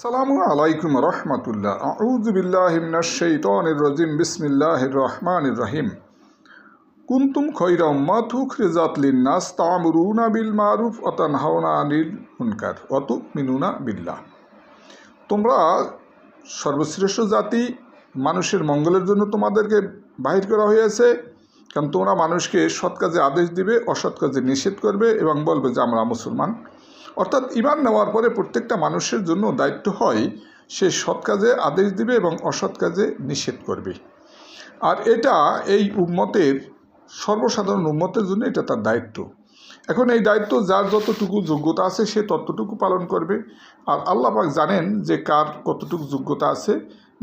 সালামু আলাইকুম রহমতুল্লাহ। আউযু বিল্লাহি মিনাশ শাইতানির রাজিম। বিসমিল্লাহির রহমানির রহিম। কুনতুম খায়রা উম্মাতিন উখরিজাত লিন-নাস তা'মুরুনা বিল মারুফ ওয়া তানহাউনা আনিল মুনকার ওয়া তু'মিনুনা বিল্লাহ। তোমরা সর্বশ্রেষ্ঠ জাতি, মানুষের মঙ্গলের জন্য তোমাদেরকে বাহির করা হয়েছে, কারণ তোমরা মানুষকে সৎ কাজে আদেশ দিবে, অসৎ কাজে নিষেধ করবে এবং বলবে যে আমরা মুসলমান। অর্থাৎ ঈমান নেওয়ার পরে প্রত্যেকটা মানুষের জন্য দায়িত্ব হয় সে সৎ কাজে আদেশ দিবে এবং অসৎ কাজে নিষেধ করবে। আর এটা এই উম্মতের, সর্বসাধারণ উম্মতের জন্য এটা তার দায়িত্ব। এখন এই দায়িত্ব যার যতটুকু যোগ্যতা আছে সে ততটুকু পালন করবে। আর আল্লাহ পাক জানেন যে কার কতটুকু যোগ্যতা আছে।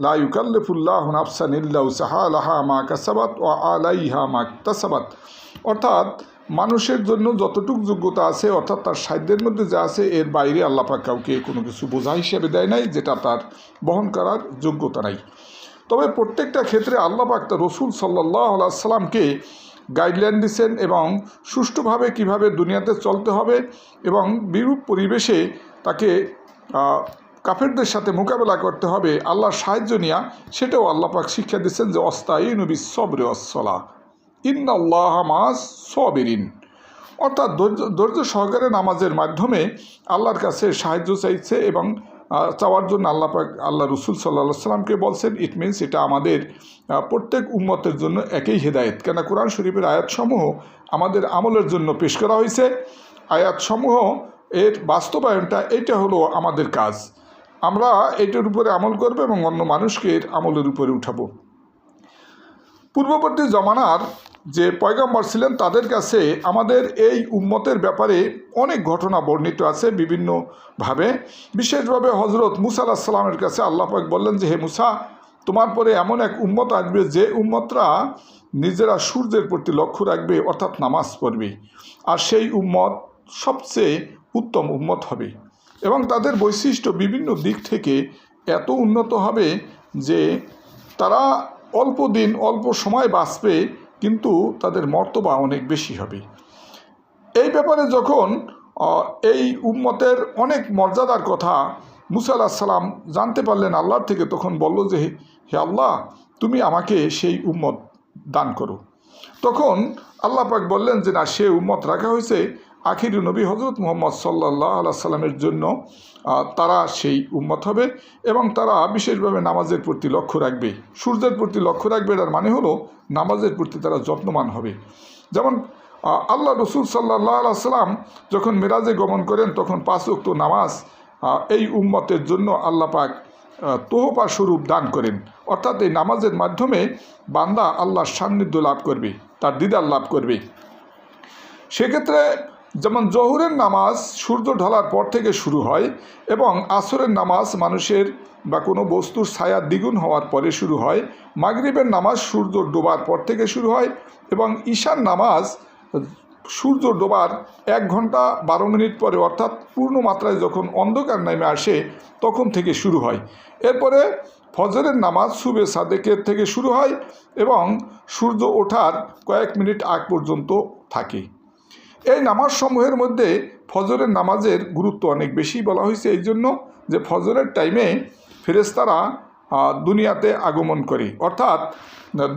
লা ইউকাল্লিফুল্লাহু নাফসান ইল্লা উসআহা লাহা মা কাসাবাত ওয়া আলাইহা মা ইকতাসাবাত। অর্থাৎ মানুষের জন্য যতটুকু যোগ্যতা আছে, অর্থাৎ তার সাধ্যের মধ্যে যা আছে, এর বাইরে আল্লাহ পাক কাউকে কোনো কিছু বোঝা হিসেবে দেয় নাই যেটা তার বহন করার যোগ্যতা নাই। তবে প্রত্যেকটা ক্ষেত্রে আল্লাহ পাক তার রাসূল সাল্লাল্লাহু আলাইহি ওয়াসাল্লামকে গাইডলাইন দিয়েছেন এবং সুষ্ঠুভাবে কিভাবে দুনিয়াতে চলতে হবে এবং বিরূপ পরিবেশে তাকে কাফেরদের সাথে মোকাবেলা করতে হবে আল্লাহর সাহায্য নিয়া, সেটাও আল্লাহ পাক শিক্ষা দিচ্ছেন যে অস্তাইনু বিস-সবরি ওয়াস-সালাহ ইন্নাল্লাহা মা'আস সাবিরিন। অর্থাৎ ধৈর্য সহকারে নামাজের মাধ্যমে আল্লাহর কাছে সাহায্য চাইছে এবং চাওয়ার জন্য আল্লাহ পাক আল্লাহ রাসূল সাল্লাল্লাহু আলাইহি ওয়াসাল্লামকে বলছেন। ইট মিনস এটা আমাদের প্রত্যেক উম্মতের জন্য একই হেদায়েত, কেন কোরআন শরীফের আয়াতসমূহ আমাদের আমলের জন্য পেশ করা হয়েছে। আয়াতসমূহ এর বাস্তবায়নটা এটা হলো আমাদের কাজ। আমরা এটার উপরে আমল করব এবং অন্য মানুষকে এর আমলের উপরে উঠাবো। পূর্ববর্তী জমানার যে পয়গম্বর ছিলেন তাদের কাছে আমাদের এই উম্মতের ব্যাপারে অনেক ঘটনা বর্ণিত আছে বিভিন্নভাবে। বিশেষভাবে হজরত মুসা আলাইহিস সালামের কাছে আল্লাহ পাক বললেন যে হে মুসা, তোমার পরে এমন এক উম্মত আসবে যে উম্মতরা নিজেরা সূর্যের প্রতি লক্ষ্য রাখবে, অর্থাৎ নামাজ পড়বে, আর সেই উম্মত সবচেয়ে উত্তম উম্মত হবে এবং তাদের বৈশিষ্ট্য বিভিন্ন দিক থেকে এত উন্নত হবে যে তারা অল্প দিন অল্প সময় বাঁচবে, কিন্তু তাদের মর্তবা অনেক বেশি হবে। এই ব্যাপারে যখন এই উম্মতের অনেক মর্যাদার কথা মুসা আলাইহিস সালাম জানতে পারলেন আল্লাহর থেকে, তখন বলল যে হে আল্লাহ, তুমি আমাকে সেই উম্মত দান করো। তখন আল্লাহ পাক বললেন যে না, সে উম্মত রাখা হয়েছে আখির নবী হজরত মুহাম্মদ সাল্লাল্লাহু আলাইহি সাল্লামের জন্য। তারা সেই উম্মত হবে এবং তারা বিশেষভাবে নামাজের প্রতি লক্ষ্য রাখবে, সূর্যের প্রতি লক্ষ্য রাখবে। এর মানে হলো নামাজের প্রতি তারা যত্নবান হবে। যেমন আল্লাহ রাসূল সাল্লাল্লাহু আলাইহি সাল্লাম যখন মেরাজে গমন করেন তখন 5 ওয়াক্ত নামাজ এই উম্মতের জন্য আল্লাহ পাক তোহফা স্বরূপ দান করেন। অর্থাৎ এই নামাজের মাধ্যমে বান্দা আল্লাহর সান্নিধ্য লাভ করবে, তার দিদার লাভ করবে। সেক্ষেত্রে যেমন জোহরের নামাজ সূর্য ঢলার পর থেকে শুরু হয় এবং আসরের নামাজ মানুষের বা কোনো বস্তুর ছায়া দ্বিগুণ হওয়ার পরে শুরু হয়, মাগরিবের নামাজ সূর্য ডোবার পর থেকে শুরু হয় এবং ঈশার নামাজ সূর্য ডোবার 1 ঘন্টা 12 মিনিট পরে, অর্থাৎ পূর্ণ মাত্রায় যখন অন্ধকার নেমে আসে তখন থেকে শুরু হয়। এরপরে ফজরের নামাজ সুবে সাদেকের থেকে শুরু হয় এবং সূর্য ওঠার কয়েক মিনিট আগ পর্যন্ত থাকে। এই নামাজ সমূহের মধ্যে ফজরের নামাজের গুরুত্ব অনেক বেশি বলা হয়েছে এই জন্য যে ফজরের টাইমে ফেরেশতারা দুনিয়াতে আগমন করে, অর্থাৎ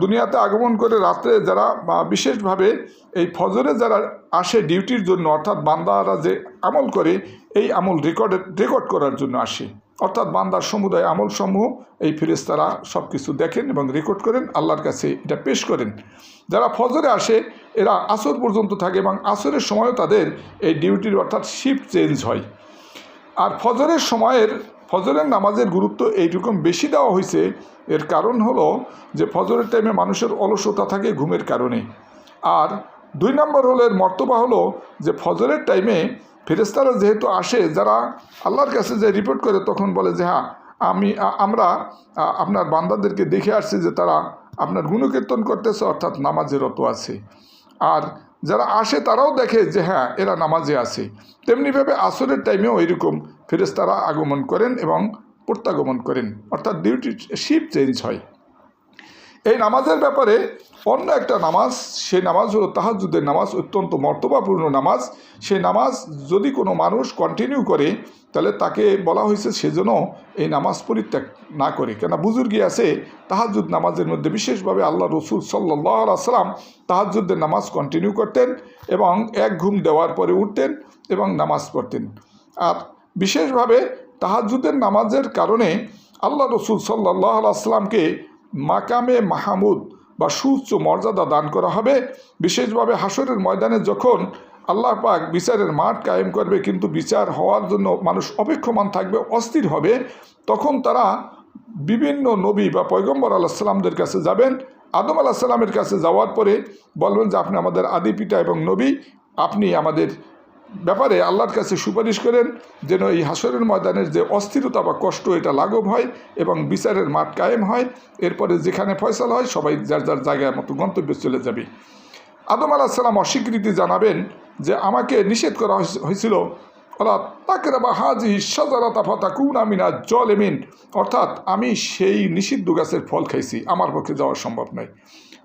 দুনিয়াতে আগমন করে রাত্রে যারা বিশেষভাবে এই ফজরে যারা আসে ডিউটির জন্য, অর্থাৎ বান্দারা যে আমল করে এই আমল রেকর্ড করার জন্য আসে। অর্থাৎ বান্দার সমুদায় আমল সমূহ এই ফেরেশতারা সব কিছু দেখেন এবং রেকর্ড করেন, আল্লাহর কাছে এটা পেশ করেন। যারা ফজরে আসে এরা আসর পর্যন্ত থাকে এবং আসরের সময়ও তাদের এই ডিউটির অর্থাৎ শিফট চেঞ্জ হয়। আর ফজরের নামাজের গুরুত্ব এইরকম বেশি দেওয়া হয়েছে, এর কারণ হলো যে ফজরের টাইমে মানুষের অলসতা থাকে ঘুমের কারণে। আর 2 নম্বর হলো এর মর্তবা হলো যে ফজরের টাইমে ফেরেশতারা যেহেতু আসে, যারা আল্লাহর কাছে যে রিপোর্ট করে তখন বলে যে হ্যাঁ আমরা আপনার বান্দাদেরকে দেখে আসছি যে তারা আপনার গুণকীর্তন করতেছে, অর্থাৎ নামাজে রত আছে। আর যারা আসে তারাও দেখে যে হ্যাঁ এরা নামাজে আছে। তেমনিভাবে আসরের টাইমেও এরকম ফেরেশতারা আগমন করেন এবং প্রত্যাগমন করেন, অর্থাৎ ডিউটি শিফট চেঞ্জ হয়। এই নামাজের ব্যাপারে অন্য একটা নামাজ, সেই নামাজ হলো তাহাজ্জুদের নামাজ, অত্যন্ত মর্তবাপূর্ণ নামাজ। সেই নামাজ যদি কোনো মানুষ কন্টিনিউ করে তাহলে তাকে বলা হয়েছে সেজন্য এই নামাজ পরিত্যাগ না করে। কেন বুজুর্গি আছে তাহাজ্জুদ নামাজের মধ্যে, বিশেষভাবে আল্লাহ রসুল সাল্লাল্লাহু আলাইহি সাল্লাম তাহাজ্জুদের নামাজ কন্টিনিউ করতেন এবং এক ঘুম দেওয়ার পরে উঠতেন এবং নামাজ পড়তেন। আর বিশেষভাবে তাহাজ্জুদের নামাজের কারণে আল্লাহ রসুল সাল্লাল্লাহু আলাইহি সাল্লামকে মাকামে মাহমুদ বা সুউচ্চ মর্যাদা দান করা হবে। বিশেষভাবে হাসরের ময়দানে যখন আল্লাহ পাক বিচারের মাঠ কায়েম করবে, কিন্তু বিচার হওয়ার জন্য মানুষ অপেক্ষমান থাকবে, অস্থির হবে, তখন তারা বিভিন্ন নবী বা পয়গম্বর আলাইহিস সালামদের কাছে যাবেন। আদম আলাইহিস সালামের কাছে যাওয়ার পরে বলবেন যে আপনি আমাদের আদি পিতা এবং নবী, আপনি আমাদের ব্যাপারে আল্লাহর কাছে সুপারিশ করেন যেন এই হাসরের ময়দানের যে অস্থিরতা বা কষ্ট এটা লাঘব হয় এবং বিচারের মাঠ কায়েম হয়। এরপরে যেখানে ফয়সালা হয় সবাই যার যার জায়গার মতো গন্তব্যে চলে যাবে। আদম আলাইহিস সালাম অস্বীকৃতি জানাবেন যে আমাকে নিষেধ করা হয়েছিল আল্লাহ তাকরাবা হাযিহি শাজারাতা ফাতাকুনা মিনাজ জালিমিন, অর্থাৎ আমি সেই নিষিদ্ধ গাছের ফল খাইছি, আমার পক্ষে যাওয়া সম্ভব নয়।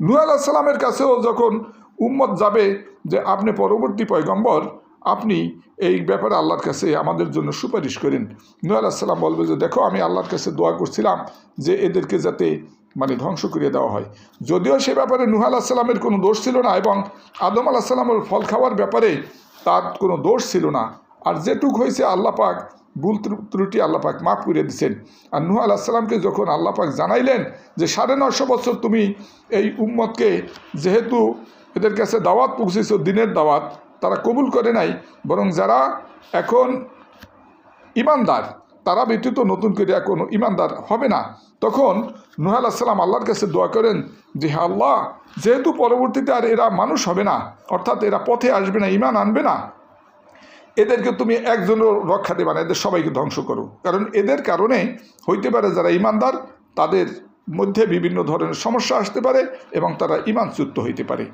নূহ আলাইহিস সালামের কাছেও যখন উম্মত যাবে যে আপনি পরবর্তী পয়গম্বর, আপনি এই ব্যাপারে আল্লাহর কাছে আমাদের জন্য সুপারিশ করেন। নূহ আলাইহিস সালাম বলবে যে দেখো আমি আল্লাহর কাছে দোয়া করছিলাম যে এদেরকে যাতে ধ্বংস করিয়ে দেওয়া হয়। যদিও সে ব্যাপারে নূহ আলাইহিস সালামের কোনো দোষ ছিল না এবং আদম আলাইহিস সালামের ফল খাওয়ার ব্যাপারে তার কোনো দোষ ছিল না। আর যেটুক হয়েছে আল্লাহ পাক ভুল ত্রুটি আল্লাহ পাক মাফ করে দিয়েছেন। আর নূহ আলাইহিস সালামকে যখন আল্লাহ পাক জানাইলেন যে 950 বছর তুমি এই উম্মতকে যেহেতু এদের কাছে দাওয়াত পৌঁছেছ, দিনের দাওয়াত, তারা কবুল করে নাই, বরং যারা এখন ইমানদার তারা ব্যতীত নতুন করে কোনো ইমানদার হবে না। তখন নূহ আলাইহিস সালাম আল্লাহর কাছে দোয়া করেন যে হে আল্লাহ, যেহেতু পরবর্তীতে আর এরা মানুষ হবে না, অর্থাৎ এরা পথে আসবে না, ইমান আনবে না, এদেরকে তুমি একজনও রক্ষা দেবে না, এদের সবাইকে ধ্বংস করো। কারণ এদের কারণে হইতে পারে যারা ইমানদার তাদের মধ্যে বিভিন্ন ধরনের সমস্যা আসতে পারে এবং তারা ইমানচ্যুত হইতে পারে।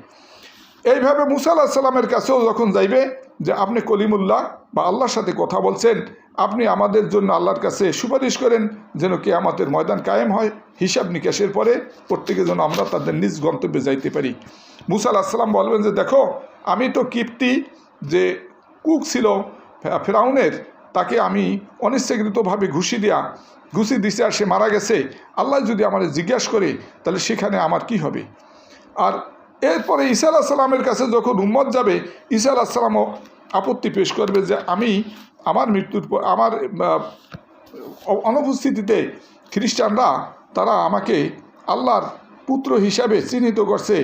এইভাবে মুসা আলাইহিস সালামের কাছেও যখন যাইবে যে আপনি কলিমুল্লাহ বা আল্লাহর সাথে কথা বলছেন, আপনি আমাদের জন্য আল্লাহর কাছে সুপারিশ করেন যেন কিয়ামতের ময়দান কায়েম হয়, হিসাব নিকাশের পরে প্রত্যেকে যেন আমরা তাদের নিজ গন্তব্যে যাইতে পারি। মুসা আলাইহিস সালাম বলবেন যে দেখো আমি তো কিপ্তি যে কুক ছিল ফেরাউনের, তাকে আমি অনিচ্ছাকৃতভাবে ঘুষি দিছে আর সে মারা গেছে। আল্লাহ যদি আমার জিজ্ঞাসা করে তাহলে সেখানে আমার কি হবে? আর এরপরে ঈসা আলাইহিস সালামের কাছে যখন উম্মত যাবে, ঈসা আলাইহিস সালামও আপত্তি পেশ করবে যে আমি আমার মৃত্যুর পর আমার অনুপস্থিতিতে খ্রিস্টানরা তারা আমাকে আল্লাহর পুত্র হিসাবে চিহ্নিত করছে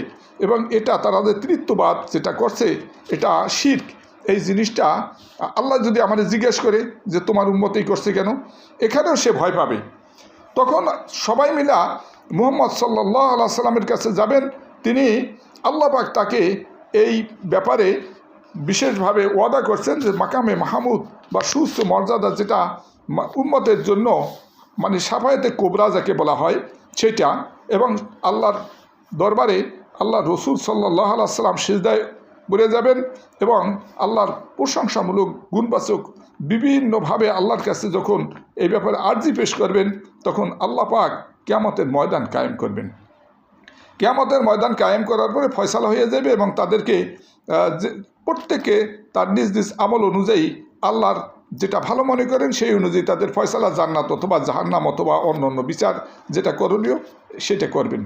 এবং এটা তাদের তৃত্ববাদ যেটা করছে এটা শিরক। এই জিনিসটা আল্লাহ যদি আমাদের জিজ্ঞেস করে যে তোমার উম্মতেই করছে কেন, এখানেও সে ভয় পাবে। তখন সবাই মিলা মুহাম্মদ সাল্লাল্লাহু আলাইহি সাল্লামের কাছে যাবেন। তিনি আল্লাহ পাক তাকে এই ব্যাপারে বিশেষভাবে ওয়াদা করছেন যে মাকামে মাহমুদ বা সুস্থ মর্যাদা যেটা উম্মতের জন্য সাফায়েতে কোবরা যাকে বলা হয় সেটা, এবং আল্লাহর দরবারে আল্লাহ রসুল সাল্লাল্লাহু আলাইহি সাল্লাম সিজদায় পড়ে যাবেন এবং আল্লাহর প্রশংসামূলক গুণবাচক বিভিন্নভাবে আল্লাহর কাছে যখন এই ব্যাপারে আর্জি পেশ করবেন, তখন আল্লাহ পাক কিয়ামতের ময়দান কায়েম করবেন। কিয়ামতের ময়দান কায়েম করার পরে ফয়সালা হয়ে যাবে এবং তাদেরকে প্রত্যেকে তার নিজ নিজ আমল অনুযায়ী আল্লাহর যেটা ভালো মনে করেন সেই অনুযায়ী তাদের ফয়সালা জান্নাত অথবা জাহান্নাম অথবা অন্য অন্য বিচার যেটা করণীয় সেটা করবেন।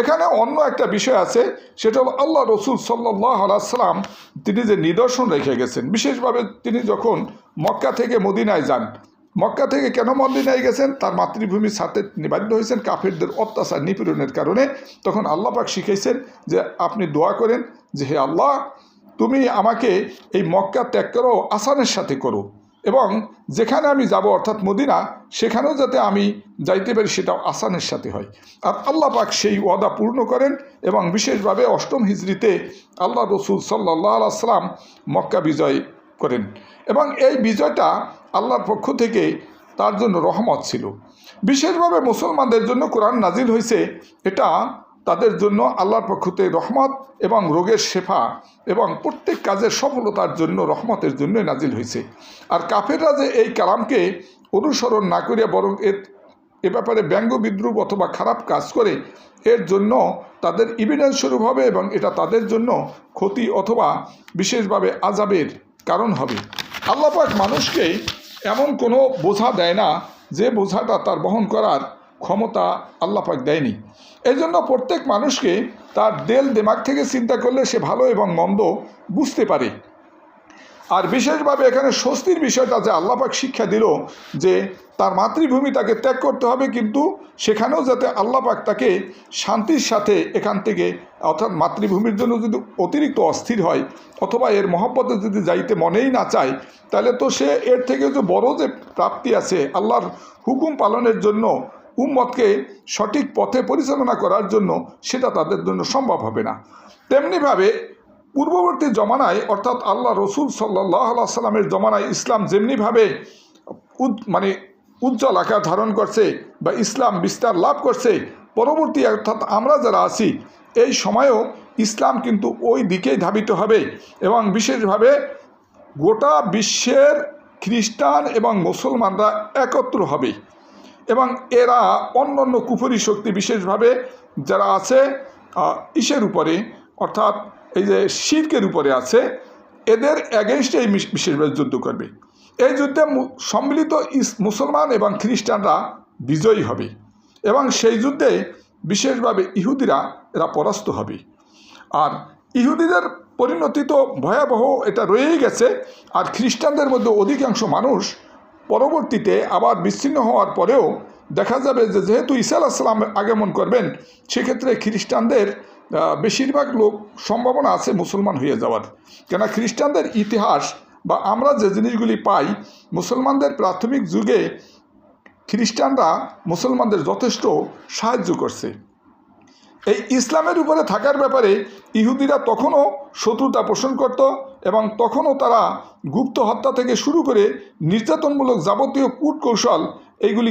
এখানে অন্য একটা বিষয় আছে, সেটা হলো আল্লাহ রসুল সাল্লাল্লাহু আলাইহি সাল্লাম তিনি যে নিদর্শন রেখে গেছেন, বিশেষভাবে তিনি যখন মক্কা থেকে মদিনায় যান, মক্কা থেকে কেন মদিনায় গেছেন, তার মাতৃভূমির সাথে তিনি বাধ্য হয়েছেন কাফেরদের অত্যাচার নিপীড়নের কারণে। তখন আল্লাহ পাক শিখাইছেন যে আপনি দোয়া করেন যে হে আল্লাহ, তুমি আমাকে এই মক্কা ত্যাগ করো, আসানের সাথে করো, এবং যেখানে আমি যাব অর্থাৎ মদিনা, সেখানেও যাতে আমি যাইতে পারি সেটাও আসানের সাথে হয়। আর আল্লাহ পাক সেই ওয়াদা পূর্ণ করেন এবং বিশেষভাবে 8ম হিজরিতে আল্লাহ রসুল সাল্লাল্লাহু আলাইহি সাল্লাম মক্কা বিজয় করেন এবং এই বিজয়টা আল্লাহর পক্ষ থেকে তার জন্য রহমত ছিল। বিশেষভাবে মুসলমানদের জন্য কোরআন নাজিল হয়েছে, এটা তাদের জন্য আল্লাহর পক্ষ থেকে রহমত এবং রোগের শেফা এবং প্রত্যেক কাজের সফলতার জন্য রহমতের জন্যই নাজিল হয়েছে। আর কাফেররা যে এই কালামকে অনুসরণ না করিয়া বরং এ ব্যাপারে ব্যঙ্গ বিদ্রুপ অথবা খারাপ কাজ করে এর জন্য তাদের এভিডেন্স স্বরূপ হবে এবং এটা তাদের জন্য ক্ষতি অথবা বিশেষভাবে আযাবের কারণ হবে। আল্লাহ পাক মানুষকে এমন কোনো বোঝা দেয় না যে বোঝাটা তার বহন করার ক্ষমতা আল্লাহ পাক দেয়নি। এই জন্য প্রত্যেক মানুষকে তার দিল দিমাগ থেকে চিন্তা করলে সে ভালো এবং মন্দ বুঝতে পারে। আর বিশেষভাবে এখানে স্বস্তির বিষয়টা যে আল্লাহ পাক শিক্ষা দিল যে তার মাতৃভূমি তাকে ত্যাগ করতে হবে, কিন্তু সেখানেও যাতে আল্লাহ পাক তাকে শান্তির সাথে এখান থেকে, অর্থাৎ মাতৃভূমির জন্য যদি অতিরিক্ত অস্থির হয় অথবা এর মহব্বতে যদি যাইতে মনেই না চায়, তাহলে তো সে এর থেকে যে বড় যে প্রাপ্তি আছে আল্লাহর হুকুম পালনের জন্য, উম্মতকে সঠিক পথে পরিচালনা করার জন্য, সেটা তাদের জন্য সম্ভব হবে না। তেমনিভাবে পূর্ববর্তী জমানায় অর্থাৎ আল্লাহ রসুল সাল্লাল্লাহু আলাইহি সাল্লামের জমানায় ইসলাম যেমনিভাবে উজ্জ্বল আকার ধারণ করছে বা ইসলাম বিস্তার লাভ করছে, পরবর্তী অর্থাৎ আমরা যারা আছি এই সময়েও ইসলাম কিন্তু ওই দিকেই ধাবিত হবে এবং বিশেষভাবে গোটা বিশ্বের খ্রিস্টান এবং মুসলমানরা একত্র হবে এবং এরা অন্য অন্য কুফরি শক্তি বিশেষভাবে যারা আছে ইসের উপরে অর্থাৎ এই যে শিরকের উপরে আছে, এদের অ্যাগেনস্টে এই বিশেষভাবে যুদ্ধ করবে। এই যুদ্ধে সম্মিলিত মুসলমান এবং খ্রিস্টানরা বিজয়ী হবে এবং সেই যুদ্ধে বিশেষভাবে ইহুদিরা এরা পরাস্ত হবে। আর ইহুদিদের পরিণতি তো ভয়াবহ, এটা রয়েই গেছে। আর খ্রিস্টানদের মধ্যে অধিকাংশ মানুষ পরবর্তীতে আবার বিচ্ছিন্ন হওয়ার পরেও দেখা যাবে যে যেহেতু ঈসা আলাইহিস সালাম আগমন করবেন, সেক্ষেত্রে খ্রিস্টানদের বেশিরভাগ লোক সম্ভাবনা আছে মুসলমান হয়ে যাওয়ার। কেন খ্রিস্টানদের ইতিহাস বা আমরা যে জিনিসগুলি পাই, মুসলমানদের প্রাথমিক যুগে খ্রিস্টানরা মুসলমানদের যথেষ্ট সাহায্য করছে। এই ইসলামের উপরে থাকার ব্যাপারে ইহুদিরা তখনও শত্রুতা পোষণ করত এবং তখনও তারা গুপ্ত হত্যা থেকে শুরু করে নির্যাতনমূলক যাবতীয় কূটকৌশল এইগুলি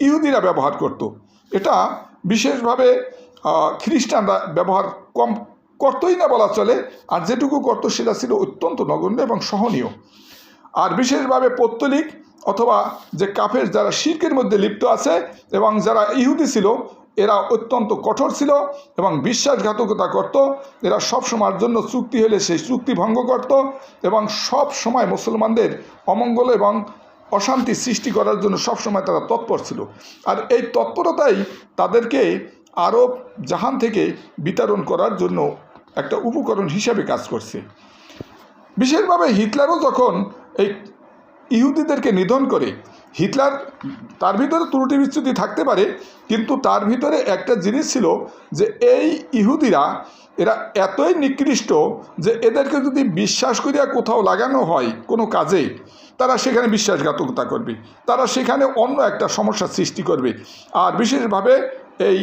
ইহুদিরা ব্যবহার করত। এটা বিশেষভাবে খ্রিস্টানরা ব্যবহার কম করতই না বলা চলে, আর যেটুকু করত সেটা ছিল অত্যন্ত নগণ্য এবং সহনীয়। আর বিশেষভাবে পৌত্তলিক অথবা যে কাফের যারা শিরকের মধ্যে লিপ্ত আছে এবং যারা ইহুদি ছিল, এরা অত্যন্ত কঠোর ছিল এবং বিশ্বাসঘাতকতা করত। এরা সব সময়ের জন্য চুক্তি হলে সেই চুক্তি ভঙ্গ করত এবং সব সময় মুসলমানদের অমঙ্গল এবং অশান্তি সৃষ্টি করার জন্য সবসময় তারা তৎপর ছিল। আর এই তৎপরতাই তাদেরকে আরব জাহান থেকে বিতরণ করার জন্য একটা উপকরণ হিসাবে কাজ করছে। বিশেষভাবে হিটলারও যখন এই ইহুদিদেরকে নিধন করে, হিটলার তার ভিতরে ত্রুটি বিচ্যুতি থাকতে পারে, কিন্তু তার ভিতরে একটা জিনিস ছিল যে এই ইহুদিরা এরা এতই নিকৃষ্ট যে এদেরকে যদি বিশ্বাস করিয়া কোথাও লাগানো হয় কোনো কাজে, তারা সেখানে বিশ্বাসঘাতকতা করবে, তারা সেখানে অন্য একটা সমস্যার সৃষ্টি করবে। আর বিশেষভাবে এই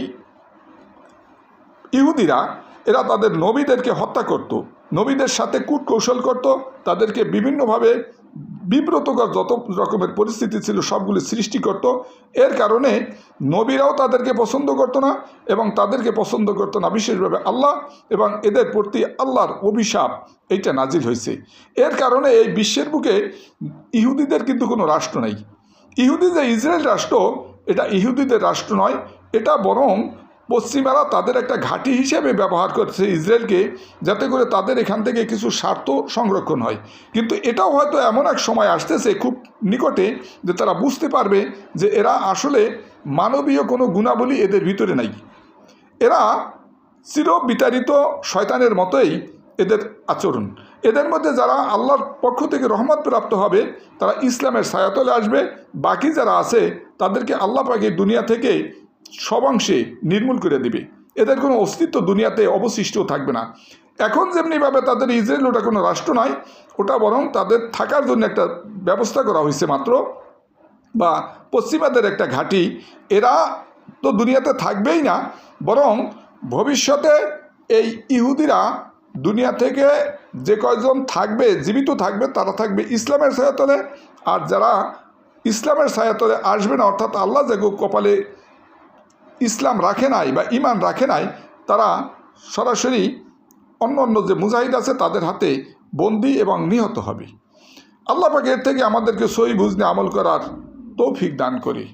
ইহুদিরা এরা তাদের নবীদেরকে হত্যা করত, নবীদের সাথে কূটকৌশল করত, তাদেরকে বিভিন্নভাবে বিব্রতকর যত রকমের পরিস্থিতি ছিল সবগুলি সৃষ্টি করত। এর কারণে নবীরাও তাদেরকে পছন্দ করতো না এবং তাদেরকে পছন্দ করতো না বিশেষভাবে আল্লাহ, এবং এদের প্রতি আল্লাহর অভিশাপ এইটা নাজিল হয়েছে। এর কারণে এই বিশ্বের বুকে ইহুদিদের কিন্তু কোনো রাষ্ট্র নেই। ইহুদি যে ইসরায়েল রাষ্ট্র, এটা ইহুদিদের রাষ্ট্র নয়, এটা বরং পশ্চিমারা তাদের একটা ঘাঁটি হিসেবে ব্যবহার করছে ইসরায়েলকে, যাতে করে তাদের এখান থেকে কিছু স্বার্থ সংরক্ষণ হয়। কিন্তু এটাও হয়তো এমন এক সময় আসতেছে খুব নিকটে যে তারা বুঝতে পারবে যে এরা আসলে মানবীয় কোনো গুণাবলী এদের ভিতরে নাই। এরা চির বিতাড়িত শয়তানের মতোই এদের আচরণ। এদের মধ্যে যারা আল্লাহর পক্ষ থেকে রহমত প্রাপ্ত হবে তারা ইসলামের ছায়াতলে আসবে, বাকি যারা আছে তাদেরকে আল্লাহ পাক এই দুনিয়া থেকে সবাংশে নির্মূল করে দিবে। এদের কোনো অস্তিত্ব দুনিয়াতে অবশিষ্ট থাকবে না। এখন যেমনিভাবে তাদের ইসরায়েল ওটা কোনো রাষ্ট্র নয়, ওটা বরং তাদের থাকার জন্য একটা ব্যবস্থা করা হয়েছে মাত্র, বা পশ্চিমাদের একটা ঘাঁটি। এরা তো দুনিয়াতে থাকবেই না, বরং ভবিষ্যতে এই ইহুদিরা দুনিয়া থেকে যে কয়জন থাকবে, জীবিত থাকবে, তারা থাকবে ইসলামের ছায়াতলে। আর যারা ইসলামের ছায়াতলে আসবে না, অর্থাৎ আল্লাহ যে কপালে ইসলাম রাখে নাই বা ঈমান রাখে নাই, তারা সরাসরি অন্য অন্য যে মুজাহিদ আছে তাদের হাতে বন্দী এবং নিহত হবে। আল্লাহ পাক এর থেকে আমাদেরকে সহি বুঝনে আমল করার তৌফিক দান করি।